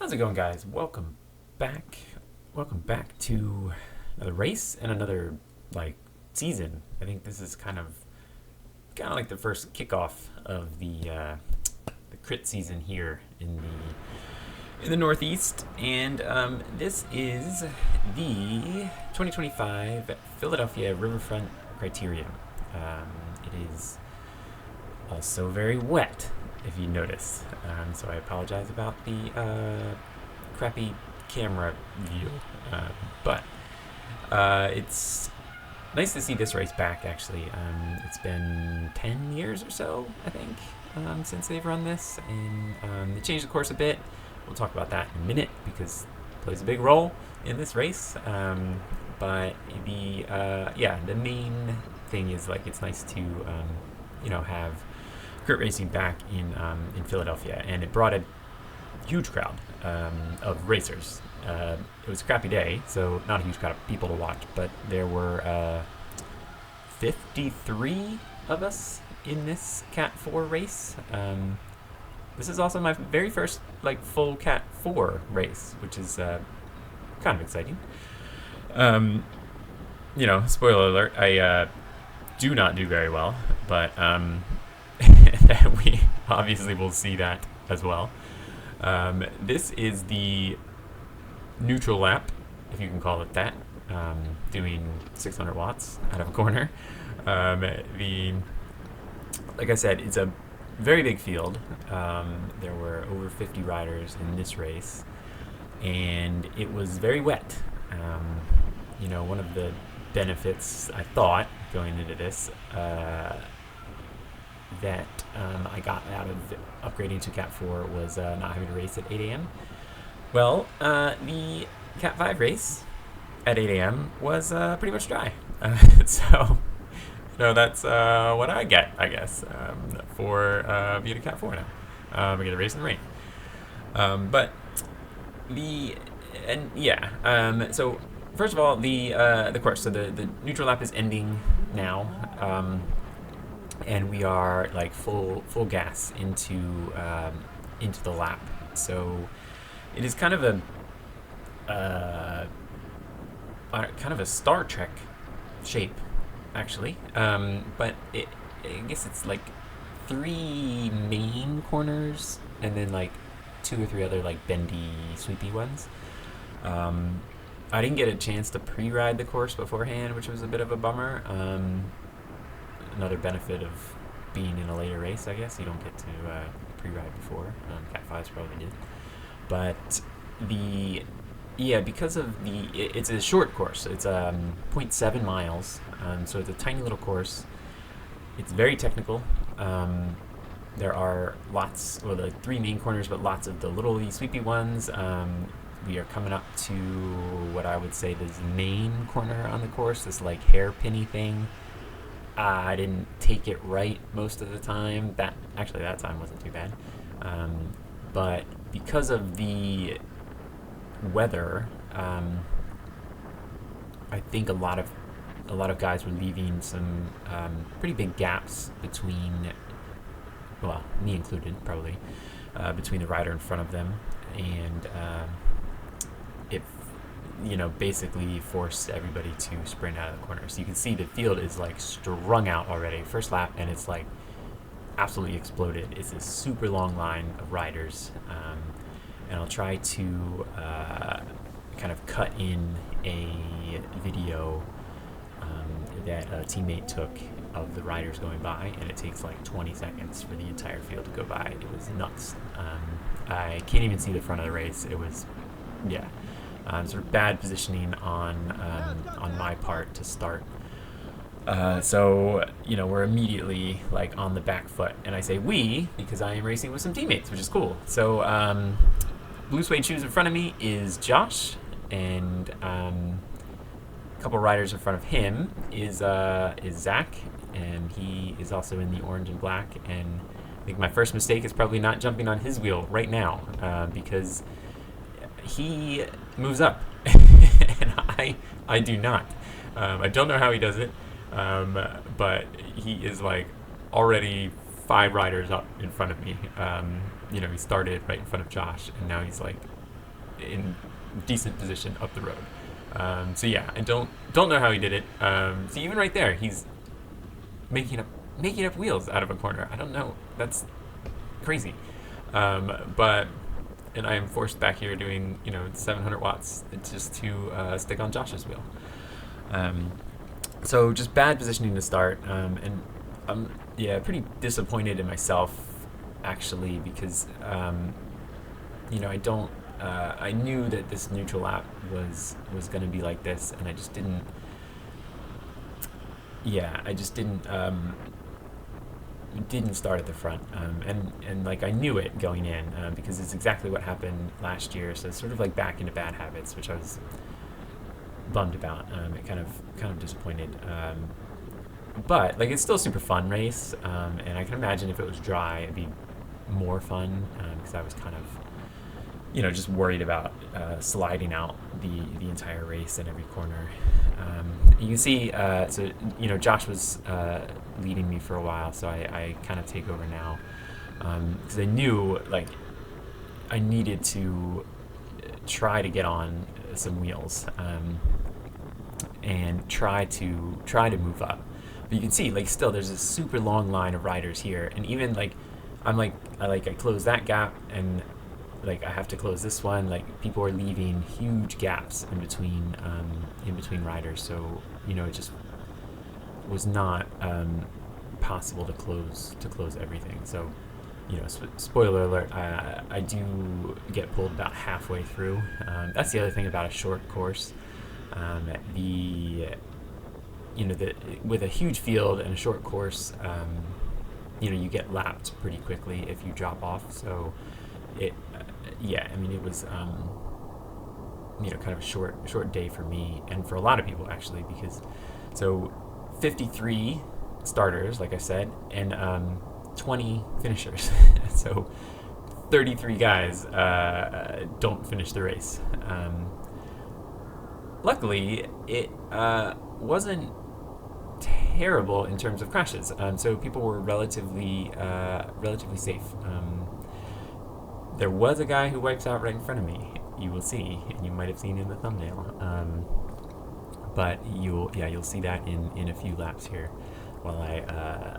How's it going, guys? Welcome back. Welcome back to another race and another like season. I think this is kind of like the first kickoff of the crit season here in the Northeast, and this is the 2025 Philadelphia Riverfront Criterium. It is also very wet, if you notice. So I apologize about the crappy camera view. But it's nice to see this race back, actually. It's been 10 years or so, I think, since they've run this. And they changed the course a bit. We'll talk about that in a minute because it plays a big role in this race. But the main thing is it's nice to have crit racing back in Philadelphia, and it brought a huge crowd of racers. It was a crappy day, so not a huge crowd of people to watch, but there were 53 of us in this Cat 4 race. This is also my very first full Cat 4 race, which is kind of exciting. Spoiler alert, I do not do very well, but we obviously will see that as well. This is the neutral lap, if you can call it that, doing 600 watts out of a corner. Like I said, it's a very big field. There were over 50 riders in this race, and it was very wet. One of the benefits, I thought, going into this, that I got out of upgrading to Cat 4 was not having to race at 8 a.m. Well, the Cat 5 race at 8 a.m. was pretty much dry. So, that's what I get, I guess, for being a Cat 4 now. I get a race in the rain. So first of all, the course. So the neutral lap is ending now. And we are full gas into the lap. So it is kind of a Star Trek shape, actually. But I guess it's three main corners and then two or three other bendy, sweepy ones. I didn't get a chance to pre-ride the course beforehand, which was a bit of a bummer. Another benefit of being in a later race, I guess. You don't get to pre-ride before. Cat 5s probably did. But because of it's a short course. It's 0.7 miles. So it's a tiny little course. It's very technical. There are the three main corners, but lots of the little sweepy ones. We are coming up to what I would say is the main corner on the course, this hairpinny thing. I didn't take it right most of the time. That time wasn't too bad. But because of the weather, I think a lot of guys were leaving some pretty big gaps between, well, me included, probably, between the rider in front of them, and it basically forced everybody to sprint out of the corner. So you can see the field is strung out already. First lap, and it's absolutely exploded. It's a super long line of riders, and I'll try to kind of cut in a video that a teammate took of the riders going by, and it takes 20 seconds for the entire field to go by. It was nuts. I can't even see the front of the race. It was, sort of bad positioning on my part to start. So we're immediately on the back foot, and I say we because I am racing with some teammates, which is cool. So blue suede shoes in front of me is Josh, and a couple riders in front of him is Zach, and he is also in the orange and black. And I think my first mistake is probably not jumping on his wheel right now, because he moves up and I do not. I don't know how he does it, but he is already 5 riders up in front of me. He started right in front of Josh, and now he's in decent position up the road. So yeah, I don't know how he did it. See, even right there, he's making up wheels out of a corner. I don't know. That's crazy. But and I am forced back here doing 700 watts just to stick on Josh's wheel. So just bad positioning to start, and I'm pretty disappointed in myself actually, because I don't. I knew that this neutral lap was going to be like this, and I just didn't. Yeah, I just didn't start at the front, and like I knew it going in, because it's exactly what happened last year. So it's sort of like back into bad habits, which I was bummed about. It kind of disappointed. But like it's still a super fun race, and I can imagine if it was dry, it'd be more fun, because I was kind of just worried about sliding out the entire race in every corner. You can see, so Josh was leading me for a while, so I kind of take over now, because I knew like I needed to try to get on some wheels, and try to move up. But you can see like still there's a super long line of riders here, and even like I close that gap, and like I have to close this one. Like people are leaving huge gaps in between riders, so it just was not possible to close everything. So spoiler alert, I do get pulled about halfway through. That's the other thing about a short course. With a huge field and a short course, you get lapped pretty quickly if you drop off. So it was kind of a short day for me, and for a lot of people actually, because 53 starters, like I said, and 20 finishers. So 33 guys don't finish the race. Luckily, it wasn't terrible in terms of crashes. So people were relatively safe. There was a guy who wipes out right in front of me. You will see, and you might have seen in the thumbnail. But you'll see that in a few laps here, while I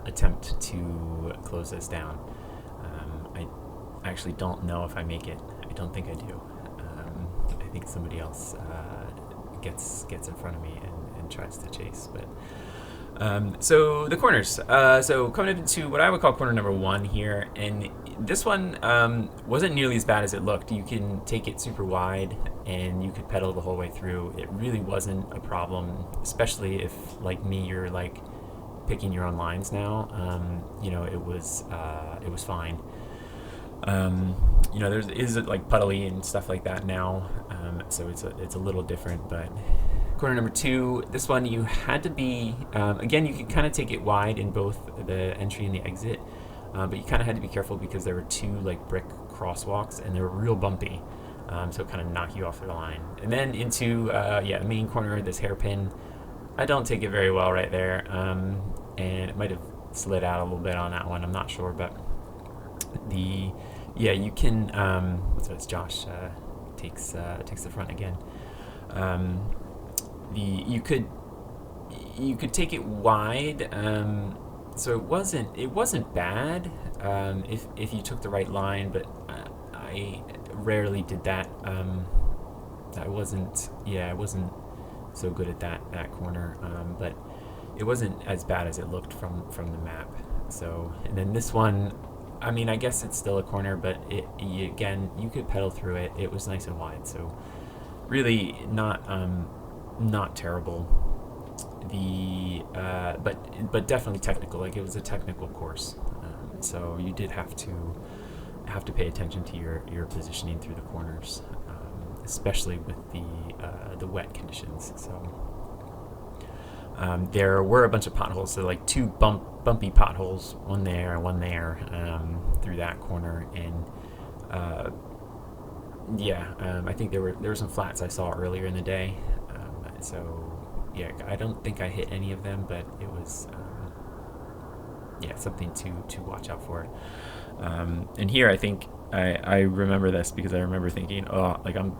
attempt to close this down. I actually don't know if I make it. I don't think I do. I think somebody else gets in front of me and tries to chase, but. So the corners. So coming into what I would call corner number 1 here, and this one wasn't nearly as bad as it looked. You can take it super wide, and you could pedal the whole way through. It really wasn't a problem, especially if, like me, you're like picking your own lines now. It was fine. There is like puddly and stuff like that now, so it's a little different, but. Corner number 2, this one you had to be, again, you could kind of take it wide in both the entry and the exit, but you kind of had to be careful because there were 2 like brick crosswalks, and they were real bumpy, so it kind of knock you off the line. And then into, the main corner, this hairpin, I don't take it very well right there, and it might have slid out a little bit on that one, I'm not sure, but you can, so it's Josh takes the front again. You could take it wide, so it wasn't bad if you took the right line, but I rarely did that. I wasn't so good at that corner, but it wasn't as bad as it looked from the map. So, and then this one, I mean, I guess it's still a corner, but you could pedal through it. It was nice and wide, so really not terrible. But definitely technical. Like it was a technical course, so you did have to pay attention to your positioning through the corners, especially with the wet conditions. So there were a bunch of potholes. So like 2 bumpy potholes, one there, through that corner, and I think there were some flats I saw earlier in the day. So I don't think I hit any of them, but it was something to watch out for. And here I think I remember this because I remember thinking, oh, like I'm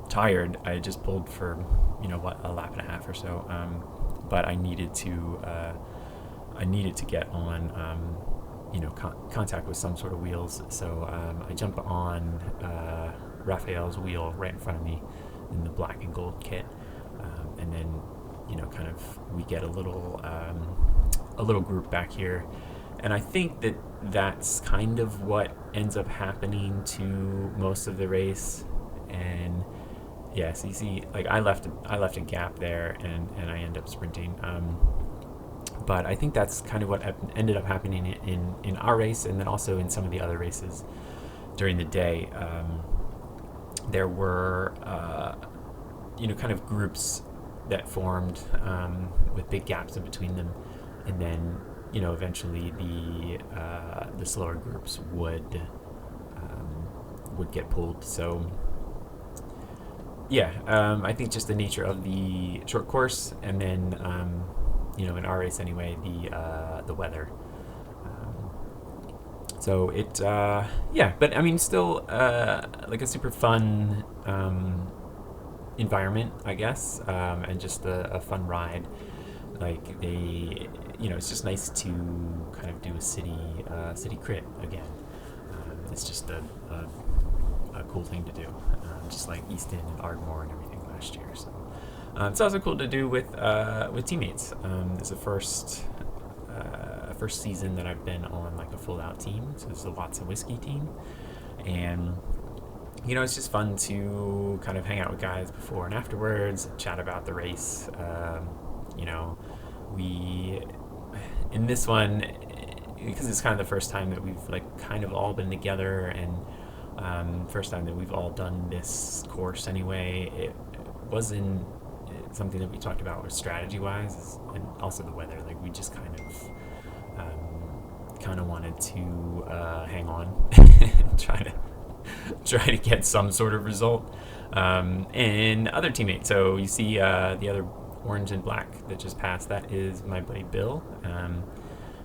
tired. I just pulled for, a lap and a half or so, but I needed to get on, contact with some sort of wheels. So I jump on Raphael's wheel right in front of me in the black and gold kit, and then kind of we get a little group back here, and I think that's kind of what ends up happening to most of the race. And yeah, so you see, like I left a gap there, and I end up sprinting. But I think that's kind of what ended up happening in our race, and then also in some of the other races during the day. There were, kind of groups that formed with big gaps in between them, and then eventually the slower groups would get pulled. So yeah, I think just the nature of the short course, and then in our race anyway, the weather. So it but I mean still like a super fun environment, I guess, and just a fun ride. Like it's just nice to kind of do a city crit again. It's just a cool thing to do, just like Easton and Ardmore and everything last year. So it's also cool to do with teammates. It's the first season that I've been on like a full out team. So this is a Lots of Whiskey team, and it's just fun to kind of hang out with guys before and afterwards, chat about the race. We in this one, because it's kind of the first time that we've like kind of all been together, and first time that we've all done this course anyway. It wasn't something that we talked about with strategy wise, and also the weather. Like we just kind of wanted to hang on and try to get some sort of result. And other teammates. So you see the other orange and black that just passed. That is my buddy Bill,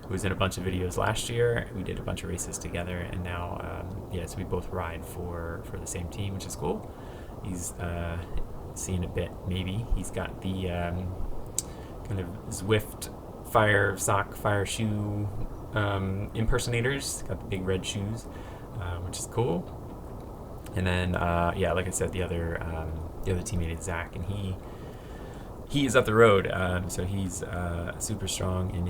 who was in a bunch of videos last year. We did a bunch of races together, and now so we both ride for the same team, which is cool. He's seen a bit, maybe. He's got the kind of Zwift fire sock, fire shoe impersonators. Got the big red shoes, which is cool. And then, like I said, the other teammate is Zach, and he is up the road. So he's super strong, and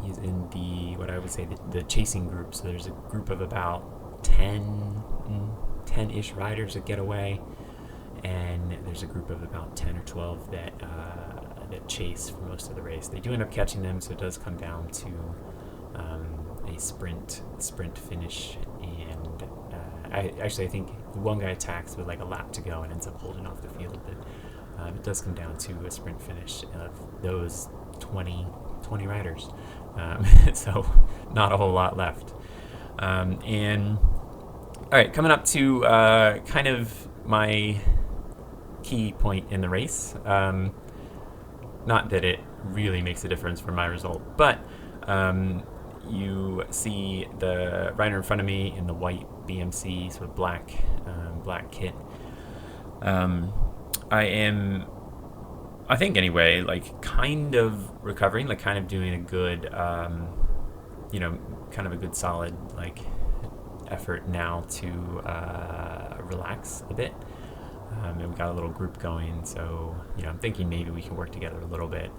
he's in the what I would say the chasing group. So there's a group of about 10-ish riders that get away, and there's a group of about 10 or 12 that chase for most of the race. They do end up catching them, so it does come down to a sprint finish. And I think one guy attacks with like a lap to go and ends up holding off the field, but it does come down to a sprint finish of those 20 riders. So not a whole lot left. And all right, coming up to kind of my key point in the race. Not that it really makes a difference for my result, but you see the rider in front of me in the white BMC, sort of black kit. I think anyway, like kind of recovering, like kind of doing a good, kind of a good solid like effort now to relax a bit. And we got a little group going, so I'm thinking maybe we can work together a little bit.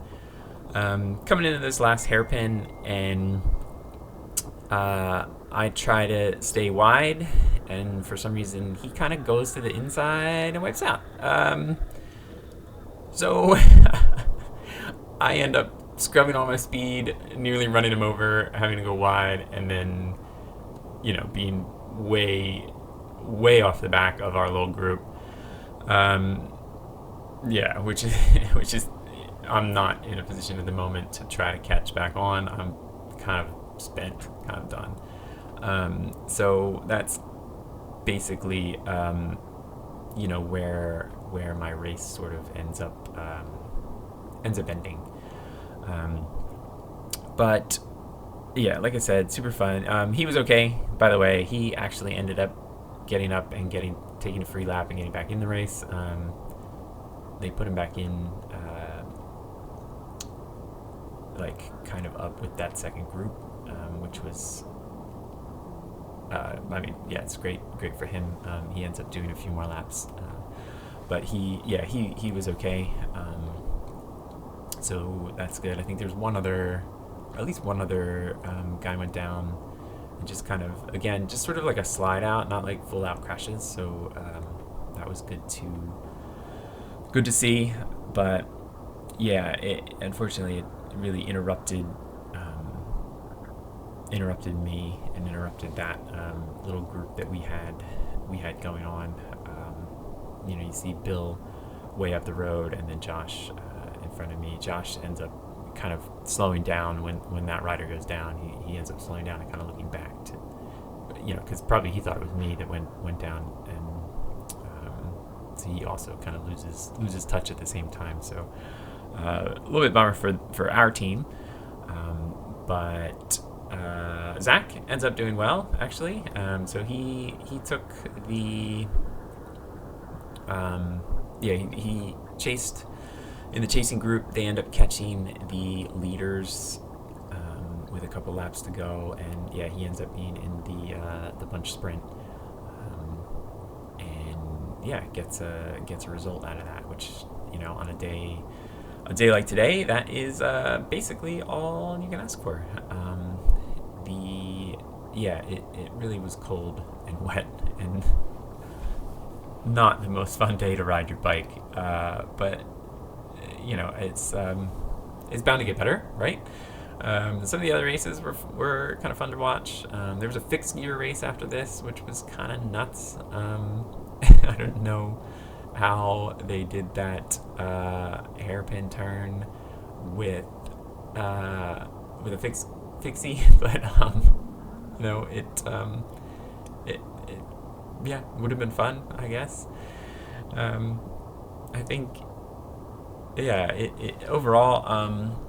Coming into this last hairpin, and I try to stay wide, and for some reason he kind of goes to the inside and wipes out. So I end up scrubbing all my speed, nearly running him over, having to go wide, and then being way off the back of our little group. Which is I'm not in a position at the moment to try to catch back on. I'm kind of spent, kind of done. So that's basically where my race sort of ends up ending. But yeah, like I said, super fun. He was okay, by the way. He actually ended up getting up and taking a free lap and getting back in the race. They put him back in, like kind of up with that second group, which was, I mean, yeah, it's great for him. He ends up doing a few more laps, but he was okay. So that's good. I think there's at least one other guy went down and just kind of, again, just sort of like a slide out, not like full out crashes. So that was good to see. But yeah, unfortunately it really interrupted me and interrupted that little group that we had going on. You see Bill way up the road, and then Josh in front of me. Josh ends up kind of slowing down when that rider goes down. He ends up slowing down and kind of looking back to, because probably he thought it was me that went down, and so he also kind of loses touch at the same time. So a little bit bummer for our team, but Zach ends up doing well, actually. So he took the he chased in the chasing group. They end up catching the leaders with a couple laps to go, and yeah, he ends up being in the bunch sprint, and yeah, gets a result out of that, which, on a day like today, that is basically all you can ask for. It really was cold and wet and not the most fun day to ride your bike, but it's bound to get better, right? Some of the other races were kind of fun to watch. There was a fixed gear race after this, which was kind of nuts. I don't know how they did that hairpin turn with a fixie, but it would have been fun, I guess. I think, it overall,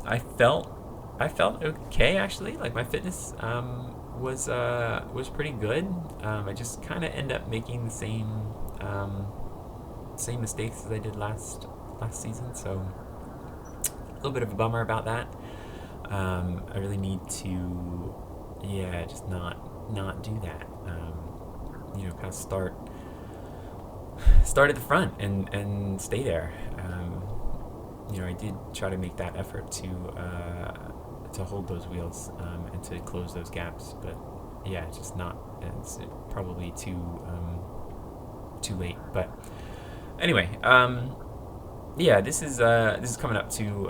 I felt okay, actually. Like, my fitness was pretty good. I just kind of end up making the same mistakes as I did last season, so a little bit of a bummer about that. I really need to, just not do that. Kind of start at the front and stay there. I did try to make that effort to hold those wheels and to close those gaps, but it's just not. It's probably too late. But anyway, this is coming up to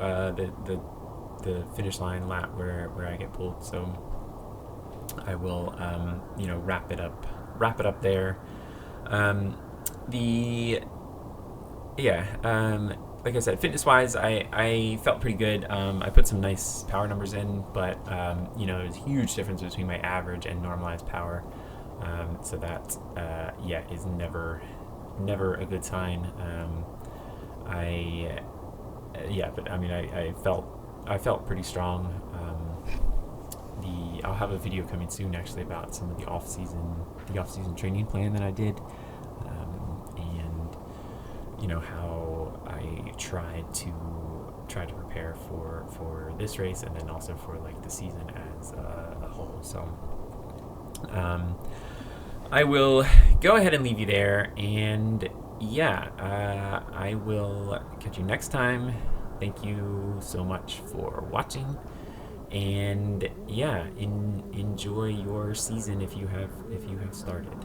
the finish line lap where I get pulled. So I will wrap it up there. Like I said, fitness-wise, I felt pretty good. I put some nice power numbers in, but there's a huge difference between my average and normalized power. So that is never a good sign. But I mean, I felt pretty strong. I'll have a video coming soon, actually, about some of the off-season training plan that I did, and how I tried to prepare for this race, and then also for like the season as a whole. So I will go ahead and leave you there, and I will catch you next time. Thank you so much for watching, and enjoy your season if you have started.